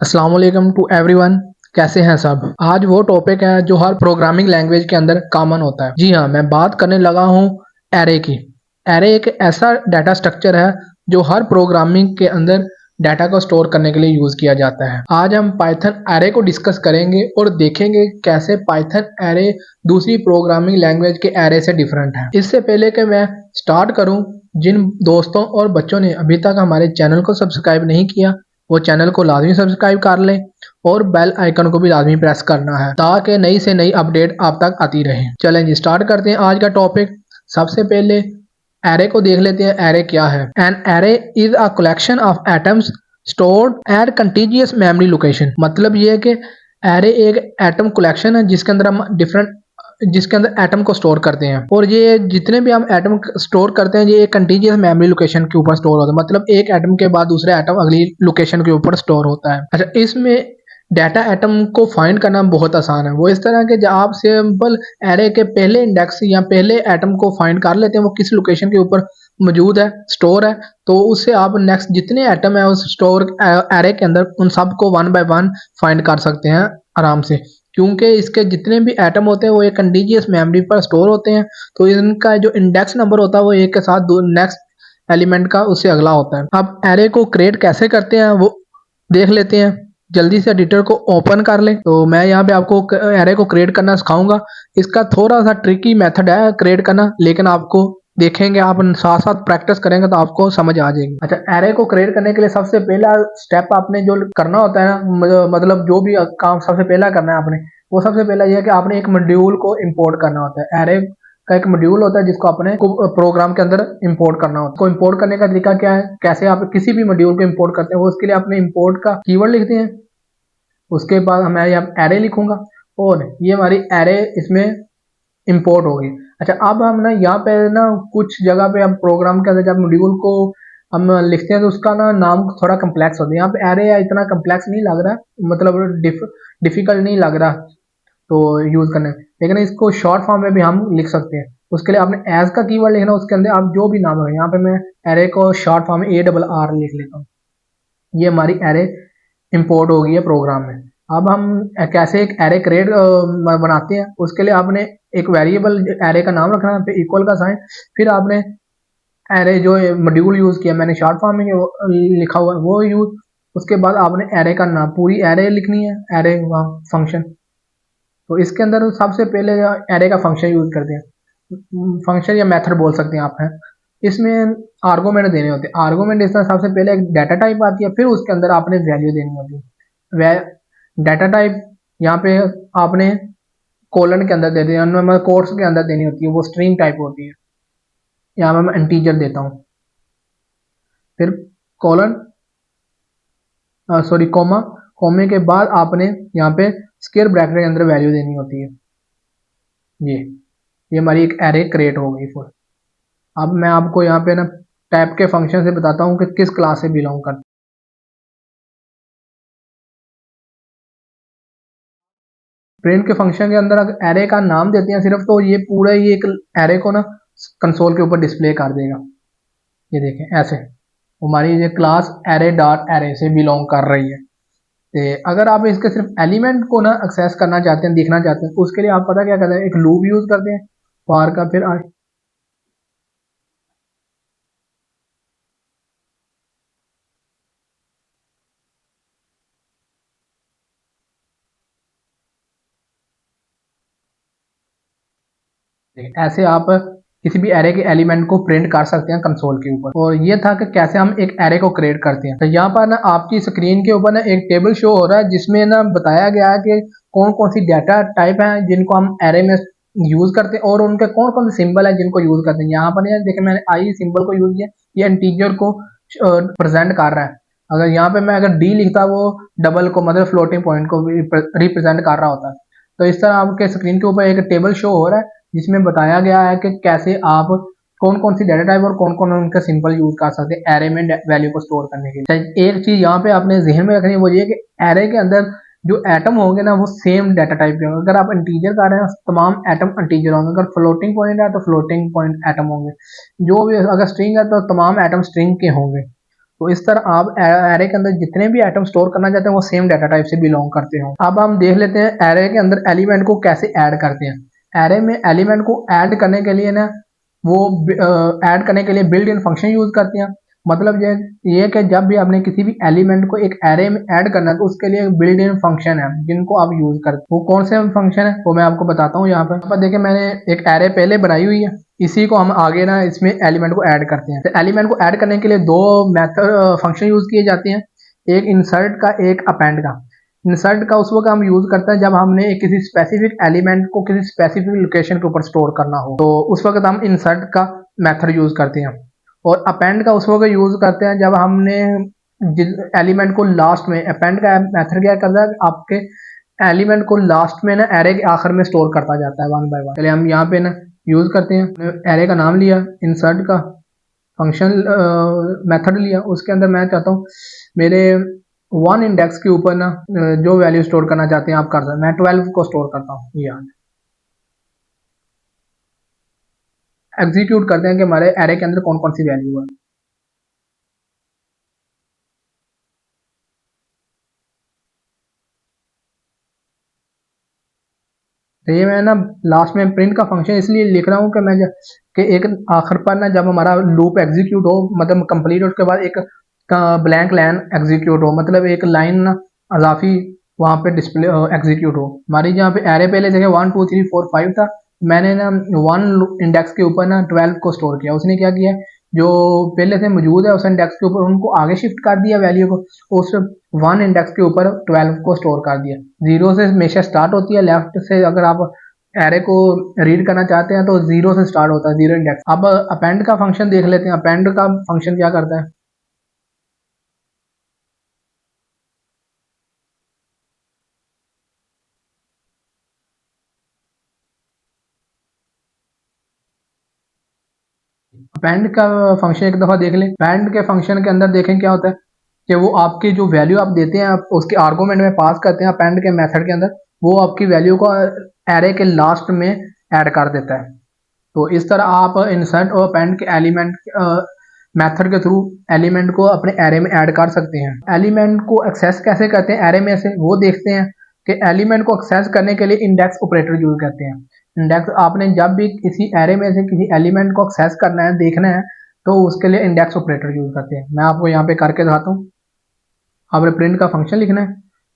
अस्सलाम वालेकुम to everyone. कैसे हैं सब। आज वो टॉपिक है जो हर प्रोग्रामिंग लैंग्वेज के अंदर कॉमन होता है। जी हाँ, मैं बात करने लगा हूँ एरे की। एरे एक ऐसा डाटा स्ट्रक्चर है जो हर प्रोग्रामिंग के अंदर डाटा को स्टोर करने के लिए यूज किया जाता है। आज हम पाइथन एरे को डिस्कस करेंगे और देखेंगे कैसे पाइथन एरे दूसरी प्रोग्रामिंग लैंग्वेज के एरे से डिफरेंट है। इससे पहले कि मैं स्टार्ट करूँ, जिन दोस्तों और बच्चों ने अभी तक हमारे चैनल को सब्सक्राइब नहीं किया, वो चैनल को लाजमी सब्सक्राइब कर लें और बेल आइकन को भी लाजमी प्रेस करना है ताकि नई से नई अपडेट आप तक आती रहे। चलें जी, स्टार्ट करते हैं आज का टॉपिक। सबसे पहले एरे को देख लेते हैं। एरे क्या है? An array is a collection of atoms stored at contiguous memory location. मतलब ये है कि एरे एक एटम कलेक्शन है जिसके अंदर एटम को स्टोर करते हैं, और ये जितने भी हम एटम स्टोर करते हैं ये एक कंटीजियस मेमोरी लोकेशन के ऊपर स्टोर होता है। मतलब एक एटम के बाद दूसरा एटम अगली लोकेशन के ऊपर स्टोर होता है। अच्छा, इसमें डाटा एटम को फाइंड करना बहुत आसान है। वो इस तरह के जब आप सिंपल एरे के पहले इंडेक्स या पहले एटम को फाइंड कर लेते हैं वो किस लोकेशन के ऊपर मौजूद है, स्टोर है, तो उससे आप नेक्स्ट जितने एटम है उस स्टोर एरे के अंदर उन सबको वन बाय वन फाइंड कर सकते हैं आराम से। क्योंकि इसके जितने भी एटम होते हैं वो एक कंटीजियस मेमोरी पर स्टोर होते हैं, तो इनका जो इंडेक्स नंबर होता है वो एक के साथ नेक्स्ट एलिमेंट का उससे अगला होता है। अब एरे को क्रिएट कैसे करते हैं वो देख लेते हैं। जल्दी से एडिटर को ओपन कर लें। तो मैं यहाँ पे आपको एरे को क्रिएट करना सिखाऊंगा। इसका थोड़ा सा ट्रिकी मेथड है क्रिएट करना, लेकिन आपको देखेंगे, आप साथ साथ प्रैक्टिस करेंगे तो आपको समझ आ जाएगी। अच्छा, एरे को क्रिएट करने के लिए सबसे पहला स्टेप आपने जो करना होता है ना, मतलब जो भी काम सबसे पहला करना है आपने, वो सबसे पहला ये है कि आपने एक मॉड्यूल को इंपोर्ट करना होता है। एरे का एक मॉड्यूल होता है जिसको अपने प्रोग्राम के अंदर इंपोर्ट करना होता है। को इंपोर्ट करने का तरीका क्या है, कैसे आप किसी भी मॉड्यूल को इंपोर्ट करते हैं, वो उसके लिए आपने इंपोर्ट का कीवर्ड लिखते हैं। उसके बाद मैं यहाँ एरे लिखूंगा और ये हमारी एरे इसमें इंपोर्ट होगी। अच्छा, अब हम ना यहाँ पे ना कुछ जगह पे हम प्रोग्राम के अंदर जब मॉड्यूल को हम लिखते हैं तो उसका ना नाम थोड़ा कम्प्लेक्स होता है। यहाँ पे एरे इतना कम्प्लेक्स नहीं लग रहा, मतलब डिफिकल्ट नहीं लग रहा तो यूज करने में, लेकिन इसको शॉर्ट फॉर्म में भी हम लिख सकते हैं। उसके लिए आपने एज का कीवर्ड लिखना, उसके अंदर आप जो भी नाम है। यहाँ पे मैं एरे को शॉर्ट फॉर्म में ARR लिख लेता हूँ। ये हमारी एरे इंपोर्ट हो गई है प्रोग्राम में। अब हम कैसे एक एरे क्रिएट बनाते हैं, उसके लिए आपने एक वेरिएबल एरे का नाम रखना है, फिर इक्वल का साइन, फिर आपने एरे जो मॉड्यूल यूज किया मैंने शॉर्ट फॉर्म में लिखा हुआ है वो यूज। उसके बाद आपने एरे का नाम पूरी एरे लिखनी है, एरे फंक्शन। तो इसके अंदर सबसे पहले एरे का फंक्शन यूज करते हैं। फंक्शन या मेथड बोल सकते हैं आप हैं। इसमें आर्गूमेंट देने होते हैं। आर्गूमेंट इसमें सबसे पहले एक डाटा टाइप आती है, फिर उसके अंदर आपने वैल्यू देनी होती है। डाटा टाइप यहाँ पे आपने कोलन के अंदर दे दिया, मतलब कोट्स के अंदर देनी होती है, वो स्ट्रिंग टाइप होती है। यहाँ पे मैं इंटीजर देता हूँ, फिर कोलन सॉरी कोमा, कोमे के बाद आपने यहाँ पे स्क्वायर ब्रैकेट के अंदर वैल्यू देनी होती है। ये हमारी एक एरे क्रिएट हो गई फुल। अब मैं आपको यहाँ पे ना टाइप के फंक्शन से बताता हूँ कि किस क्लास से बिलोंग करते हैं। प्रिंट के फंक्शन के अंदर अगर एरे का नाम देते हैं सिर्फ, तो ये पूरा ये एक एरे को ना कंसोल के ऊपर डिस्प्ले कर देगा। ये देखें ऐसे हमारी ये क्लास एरे डॉट एरे से बिलोंग कर रही है। तो अगर आप इसके सिर्फ एलिमेंट को ना एक्सेस करना चाहते हैं, देखना चाहते हैं, तो उसके लिए आप पता क्या करते हैं, एक लूप यूज करते हैं फॉर का, फिर ऐसे आप किसी भी एरे के एलिमेंट को प्रिंट कर सकते हैं कंसोल के ऊपर। और ये था कि कैसे हम एक एरे को क्रिएट करते हैं। तो यहाँ पर ना आपकी स्क्रीन के ऊपर ना एक टेबल शो हो रहा है जिसमें ना बताया गया है कि कौन कौन सी डाटा टाइप है जिनको हम एरे में यूज करते हैं और उनके कौन कौन से सिंबल है जिनको यूज करते हैं। यहाँ पर देखिए मैंने आई सिंबल को यूज किया, ये इंटीजर को प्रेजेंट कर रहा है। अगर यहाँ पे मैं अगर डी लिखता वो डबल को, मतलब फ्लोटिंग पॉइंट को रिप्रेजेंट कर रहा होता है। तो इस तरह आपके स्क्रीन के ऊपर एक टेबल शो हो रहा है जिसमें बताया गया है कि कैसे आप कौन कौन सी डाटा टाइप और कौन कौन उनका सिंपल यूज कर सकते हैं एरे में वैल्यू को स्टोर करने के लिए। एक चीज यहाँ पे आपने जहन में रखनी है, वो ये कि एरे के अंदर जो एटम होंगे ना वो सेम डाटा टाइप के होंगे। अगर आप इंटीजर कर रहे हैं तमाम एटम इंटीजर होंगे, अगर फ्लोटिंग पॉइंट है तो फ्लोटिंग पॉइंट एटम होंगे, जो भी अगर स्ट्रिंग है तो तमाम एटम स्ट्रिंग के होंगे। तो इस तरह आप एरे के अंदर जितने भी आइटम स्टोर करना चाहते हैं वो सेम डाटा टाइप से बिलोंग करते हो। अब हम देख लेते हैं एरे के अंदर एलिमेंट को कैसे ऐड करते हैं। एरे में एलिमेंट को ऐड करने के लिए ना वो ऐड करने के लिए बिल्ट इन फंक्शन यूज करते हैं। मतलब ये कि जब भी आपने किसी भी एलिमेंट को एक एरे में ऐड करना है तो उसके लिए बिल्ट इन फंक्शन है जिनको आप यूज करते हैं। वो कौन से फंक्शन है वो मैं आपको बताता हूँ। यहाँ पर देखिए मैंने एक एरे पहले बनाई हुई है, इसी को हम आगे ना इसमें एलिमेंट को ऐड करते हैं। तो एलिमेंट को ऐड करने के लिए दो मेथड फंक्शन यूज किए जाते हैं, एक इंसर्ट का एक अपेंड का। इंसर्ट का उस वक्त हम यूज करते हैं जब हमने किसी स्पेसिफिक एलिमेंट को किसी स्पेसिफिक लोकेशन के ऊपर स्टोर करना हो, तो उस वक्त हम इंसर्ट का मेथड यूज करते हैं। और अपेंड का उस वक्त यूज करते हैं जब हमने एलिमेंट को लास्ट में, अपेंड का मेथड क्या करता है आपके एलिमेंट को लास्ट में ना एरे के आखिर में स्टोर करता जाता है वन बाय वन। चलिए हम यहाँ पे ना यूज करते हैं, एरे का नाम लिया, इंसर्ट का फंक्शन मेथड लिया, उसके अंदर मैं चाहता हूँ मेरे वन इंडेक्स के ऊपर ना जो वैल्यू स्टोर करना चाहते हैं आप कर सकते हैं। मैं 12 को स्टोर करता हूँ। यहाँ एग्जीक्यूट करते हैं कि हमारे एरे के अंदर कौन कौन सी वैल्यू है। तो ये मैं ना लास्ट में प्रिंट का फंक्शन इसलिए लिख रहा हूँ कि कि एक आखिर पर ना जब हमारा लूप एग्जीक्यूट हो, मतलब कंप्लीट हो, उसके बाद एक ब्लैंक लाइन एग्जीक्यूट हो, मतलब एक लाइन ना अजाफी वहाँ पे डिस्प्ले एग्जीक्यूट हो। हमारी जहाँ पे एरे पहले देखे 1 2 3 4 5 था, मैंने ना वन इंडेक्स के ऊपर ना 12 को स्टोर किया। उसने क्या किया, जो पहले से मौजूद है उस इंडेक्स के ऊपर उनको आगे शिफ्ट कर दिया वैल्यू को, उस वन इंडेक्स के ऊपर 12 को स्टोर कर दिया। जीरो से हमेशा स्टार्ट होती है, लेफ्ट से अगर आप एरे को रीड करना चाहते हैं तो जीरो से स्टार्ट होता है, जीरो इंडेक्स। अब अपेंड का फंक्शन देख लेते हैं। अपेंड का फंक्शन क्या करता है। अपेंड का फंक्शन एक दफा देख लें। अपेंड के फंक्शन के अंदर देखें क्या होता है कि वो आपकी जो वैल्यू आप देते हैं आप उसके आर्गूमेंट में पास करते हैं अपेंड के मेथड के अंदर, वो आपकी वैल्यू को एरे के लास्ट में ऐड कर देता है। तो इस तरह आप इंसर्ट और अपेंड के एलिमेंट मेथड के थ्रू एलिमेंट को अपने एरे में ऐड कर सकते हैं। एलिमेंट को एक्सेस कैसे करते हैं एरे में से वो देखते हैं कि एलिमेंट को एक्सेस करने के लिए इंडेक्स ऑपरेटर यूज करते हैं। इंडेक्स आपने जब भी किसी एरे में से किसी एलिमेंट को एक्सेस करना है, देखना है, तो उसके लिए इंडेक्स ऑपरेटर यूज करते हैं। मैं आपको यहाँ पे करके दिखाता हूँ। आपने प्रिंट का फंक्शन लिखना है,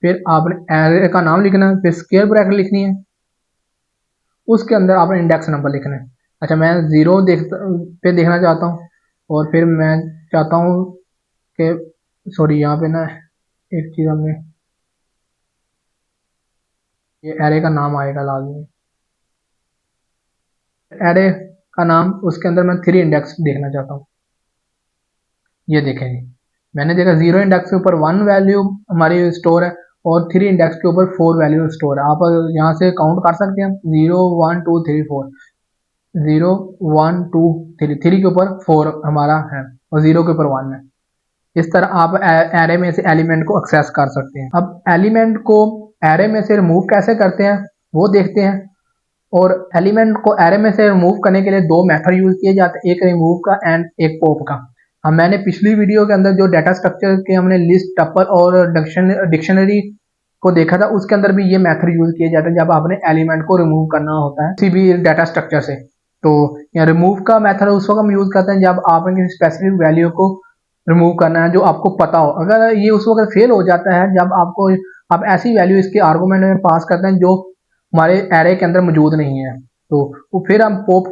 फिर आपने एरे का नाम लिखना है, फिर स्क्वायर ब्रैकेट लिखनी है, उसके अंदर आपने इंडेक्स नंबर लिखना है। अच्छा मैं ज़ीरो पे देखना चाहता हूँ, और फिर मैं चाहता हूँ कि सॉरी यहाँ पे ना एक चीज़ हमने, ये एरे का नाम आएगा लाजमी, एरे का नाम, उसके अंदर मैं थ्री इंडेक्स देखना चाहता हूँ। ये देखेंगे मैंने देखा जीरो इंडेक्स के ऊपर वन वैल्यू हमारी स्टोर है और थ्री इंडेक्स के ऊपर फोर वैल्यू स्टोर है। आप यहाँ से काउंट कर सकते हैं, 0 1 2 3 4, 0 1 2 3, थ्री के ऊपर फोर हमारा है और जीरो के ऊपर वन है। इस तरह आप एरे में से एलिमेंट को एक्सेस कर सकते हैं। अब एलिमेंट को एरे में से रिमूव कैसे करते हैं वो देखते हैं। और एलिमेंट को एरे में से रिमूव करने के लिए दो मेथड यूज किए जाते हैं, एक रिमूव का एंड एक पॉप का। हम मैंने पिछली वीडियो के अंदर जो डाटा स्ट्रक्चर के हमने लिस्ट, टपल और डिक्शनरी को देखा था, उसके अंदर भी ये मेथड यूज किए जाते हैं जब आपने एलिमेंट को रिमूव करना होता है किसी भी डाटा स्ट्रक्चर से। तो यहाँ रिमूव का मेथड उस वक्त हम यूज करते हैं जब आपने किसी स्पेसिफिक वैल्यू को रिमूव करना है जो आपको पता हो। अगर ये उस वक्त फेल हो जाता है जब आपको आप ऐसी वैल्यू इसके आर्गूमेंट में पास करते हैं जो हमारे एरे के अंदर मौजूद नहीं है, तो वो फिर हम पोप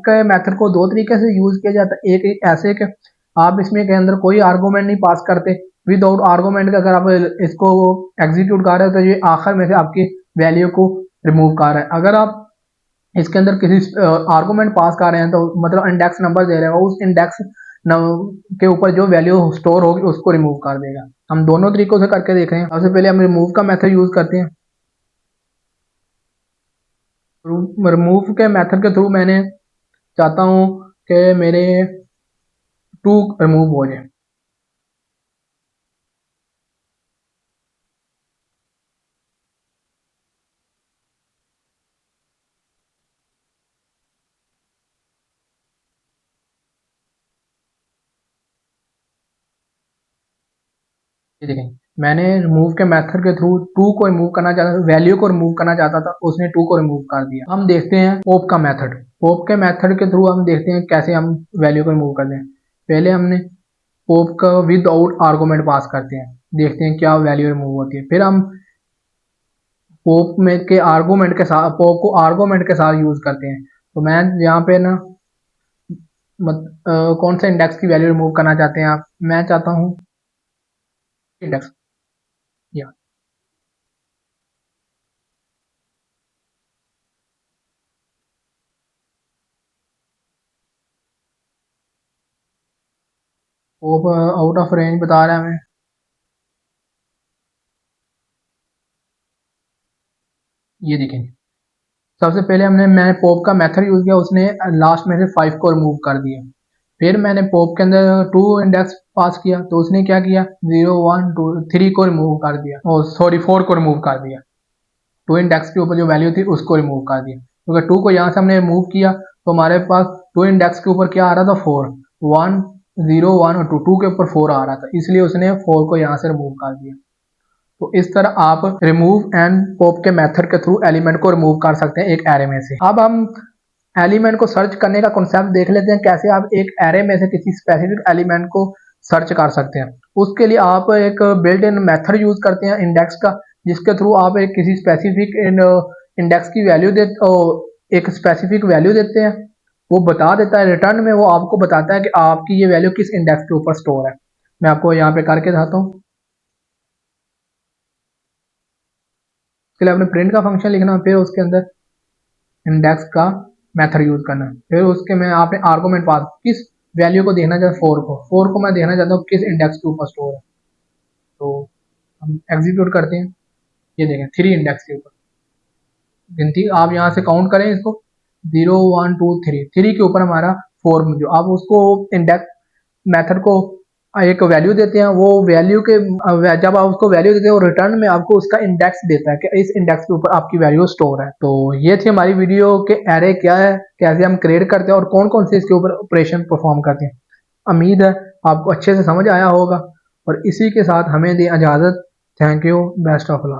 के मेथड को दो तरीके से यूज किया जाता है। एक ऐसे कि आप इसमें के अंदर कोई आर्गूमेंट नहीं पास करते, विदाउट आर्गूमेंट का अगर आप इसको एग्जीक्यूट कर रहे हो तो ये आखिर में से आपकी वैल्यू को रिमूव कर रहा है। अगर आप इसके अंदर किसी आर्गूमेंट पास कर रहे हैं तो मतलब इंडेक्स नंबर दे रहे हो, उस इंडेक्स के ऊपर जो वैल्यू स्टोर होगी उसको रिमूव कर देगा। हम दोनों तरीकों से करके देख रहे हैं। सबसे पहले हम रिमूव का मेथड यूज करते हैं। रिमूव के मेथड के थ्रू मैंने चाहता हूँ कि मेरे टू रिमूव हो जाए। ये देखें, मैंने रिमूव के मेथड के थ्रू टू को रिमूव करना चाहता था, वैल्यू को रिमूव करना चाहता था, उसने टू को रिमूव कर दिया। हम देखते हैं पॉप का मेथड। पॉप के मेथड के थ्रू हम देखते हैं कैसे हम वैल्यू को रिमूव करते हैं। पहले हमने पॉप का विद आउट आर्गूमेंट पास करते हैं, देखते हैं क्या वैल्यू रिमूव होती है। फिर हम पॉप में के आर्गूमेंट के साथ पॉप को आर्गूमेंट के साथ यूज करते हैं। तो मैं यहाँ पे ना कौन सा इंडेक्स की वैल्यू रिमूव करना चाहते हैं आप? मैं चाहता हूँ इंडेक्स, या पॉप आउट ऑफ रेंज बता रहा है हमें। ये देखें, सबसे पहले मैंने पॉप का मेथड यूज किया, उसने लास्ट में से 5 को रिमूव कर दिया। फिर मैंने पॉप के अंदर टू इंडेक्स पास किया, तो उसने क्या किया, 0 1 2 3 को रिमूव कर दिया, और सॉरी 4 को रिमूव कर दिया। टू इंडेक्स के ऊपर जो वैल्यू थी उसको रिमूव कर दिया, क्योंकि टू को यहाँ से हमने रिमूव किया तो हमारे पास टू इंडेक्स के ऊपर क्या आ रहा था, 4। 1 0 1 और 2 के ऊपर 4 आ रहा था, इसलिए उसने 4 को यहाँ से रिमूव कर दिया। तो इस तरह आप रिमूव एंड पॉप के मेथड के थ्रू एलिमेंट को रिमूव कर सकते हैं एक एरे में से। अब हम एलिमेंट को सर्च करने का कॉन्सेप्ट देख लेते हैं, कैसे आप एक एरे में से किसी स्पेसिफिक एलिमेंट को सर्च कर सकते हैं। उसके लिए आप एक बिल्ट इन मेथड यूज करते हैं इंडेक्स का, जिसके थ्रू आप एक किसी स्पेसिफिक इंडेक्स की वैल्यू दे एक स्पेसिफिक वैल्यू देते हैं, वो बता देता है रिटर्न में, वो आपको बताता है कि आपकी ये वैल्यू किस इंडेक्स के ऊपर स्टोर है। मैं आपको यहाँ पे करके दिखाता हूँ। उसके लिए आपने प्रिंट का फंक्शन लिखना, फिर उसके अंदर इंडेक्स का मेथड यूज करना, फिर उसके में आपने आर्गूमेंट पास किस वैल्यू को देखना चाहते हैं, 4 को मैं देखना चाहता हूँ किस इंडेक्स के ऊपर स्टोर है। तो हम एग्जीक्यूट करते हैं, ये देखें 3 इंडेक्स के ऊपर गिनती, आप यहाँ से काउंट करें इसको, 0 1 2 3 के ऊपर हमारा 4 जो आप उसको इंडेक्स मेथड को एक वैल्यू देते हैं, वो वैल्यू के जब आप उसको वैल्यू देते हैं, वो रिटर्न में आपको उसका इंडेक्स देता है कि इस इंडेक्स के ऊपर आपकी वैल्यू स्टोर है। तो ये थी हमारी वीडियो के एरे क्या है, कैसे हम क्रिएट करते हैं और कौन कौन से इसके ऊपर ऑपरेशन परफॉर्म करते हैं। उम्मीद है आपको अच्छे से समझ आया होगा, और इसी के साथ हमें दी इजाज़त। Thank you, best of luck.